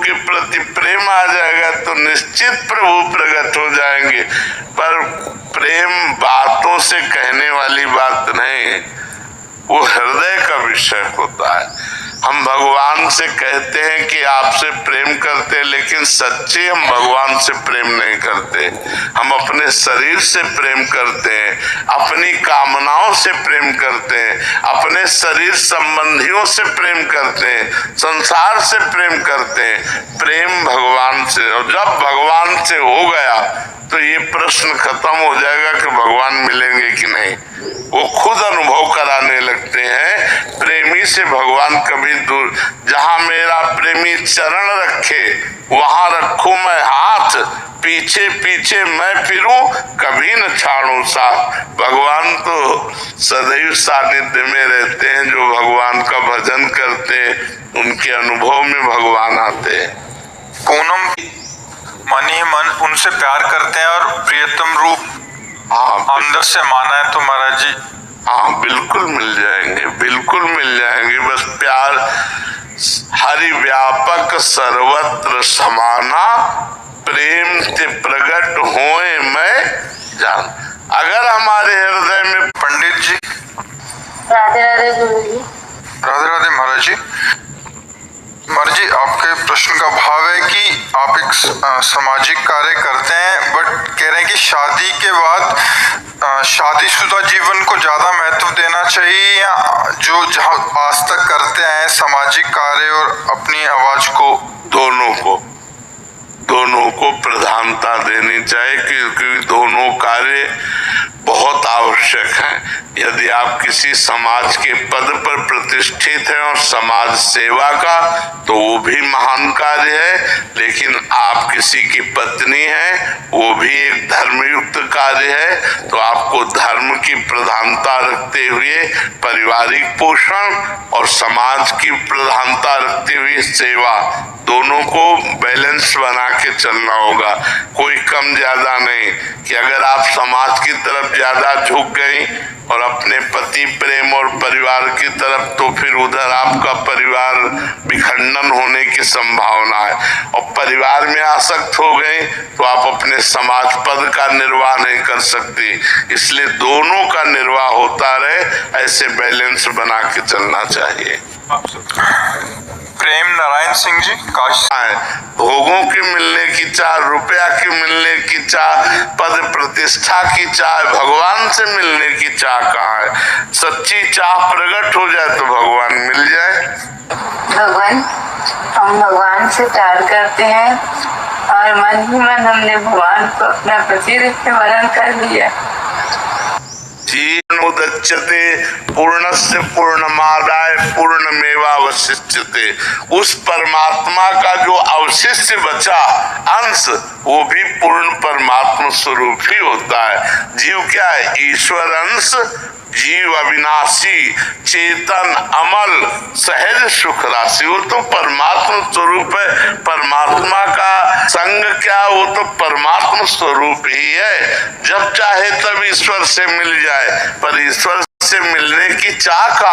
के प्रति प्रेम आ जाएगा तो निश्चित प्रभु प्रकट हो जाएंगे। पर प्रेम बातों से कहने वाली बात नहीं, वो हृदय का विषय होता है। हम भगवान से कहते हैं कि आपसे प्रेम करते हैं, लेकिन सच्चे हम भगवान से प्रेम नहीं करते। हम अपने शरीर से प्रेम करते हैं, अपनी कामनाओं से प्रेम करते हैं, अपने शरीर संबंधियों से प्रेम करते हैं, संसार से प्रेम करते हैं। प्रेम भगवान से, और जब भगवान से हो गया तो ये प्रश्न खत्म हो जाएगा कि भगवान मिलेंगे कि नहीं। वो खुद अनुभव कराने लगते हैं, प्रेमी से भगवान कभी दूर। जहां मेरा प्रेमी चरण रखे वहां रखूं मैं हाथ, पीछे पीछे मैं फिरूं कभी न छाड़ूं साथ। भगवान तो सदैव सानिध्य में रहते हैं। जो भगवान का भजन करते हैं उनके अनुभव में भगवान आते हैं। पूनम मन ही मन उनसे प्यार करते हैं और प्रियतम रूप अंदर से माना है तो महाराज जी। हाँ, बिल्कुल मिल जाएंगे, बिल्कुल मिल जाएंगे। बस प्यार हरि व्यापक सर्वत्र समाना, प्रेम से प्रकट होए मैं जान। अगर हमारे हृदय में पंडित जी। राधे राधे गुरु जी। राधे राधे महाराज जी। महाराज जी, आपके प्रश्न का भाव है कि आप एक सामाजिक कार्य करते हैं, बट कह रहे हैं कि शादी के बाद शादीशुदा जीवन को ज्यादा महत्व देना चाहिए, या जो जहाँ आज तक करते हैं सामाजिक कार्य और अपनी आवाज को, दोनों को प्रधानता देनी चाहिए, क्योंकि दोनों कार्य बहुत आवश्यक हैं। यदि आप किसी समाज के पद पर प्रतिष्ठित हैं और समाज सेवा का, तो वो भी महान कार्य है। लेकिन आप किसी की पत्नी हैं, वो भी एक धर्मयुक्त कार्य है। तो आपको धर्म की प्रधानता रखते हुए पारिवारिक पोषण और समाज की प्रधानता रखते हुए सेवा, दोनों को बैलेंस बना के चलना होगा। कोई कम ज्यादा नहीं कि अगर आप समाज की तरफ ज्यादा झुक गई और अपने पति प्रेम और परिवार की तरफ, तो फिर उधर आपका परिवार विखंडन होने की संभावना है। और परिवार में आसक्त हो गए तो आप अपने समाज पद का निर्वाह नहीं कर सकती। इसलिए दोनों का निर्वाह होता रहे, ऐसे बैलेंस बना के चलना चाहिए। प्रेम नारायण सिंह जी काशी। भोगों के मिलने की चाह, रुपया के मिलने की चाह, पद प्रतिष्ठा की चाह, भगवान से मिलने की चाह कहाँ है? सच्ची चाह प्रकट हो जाए तो भगवान मिल जाए। भगवान, हम भगवान से प्यार करते हैं और मन ही मन हमने भगवान को अपना पति रूप में वरण कर लिया। जीर्णोदच्यते पूर्णस्य पूर्णमादाय पूर्णमेवावशिष्यते। उस परमात्मा का जो अवशिष्ट बचा अंश, वो भी पूर्ण परमात्मा स्वरूप ही होता है। जीव क्या है? ईश्वर अंश, जीव अविनाशी, चेतन, अमल, सहज सुख राशि। वो तो परमात्मा स्वरूप है। परमात्मा का संग क्या? वो तो परमात्मा स्वरूप ही है। जब चाहे तब ईश्वर से मिल जाए, पर ईश्वर से मिलने की चाह का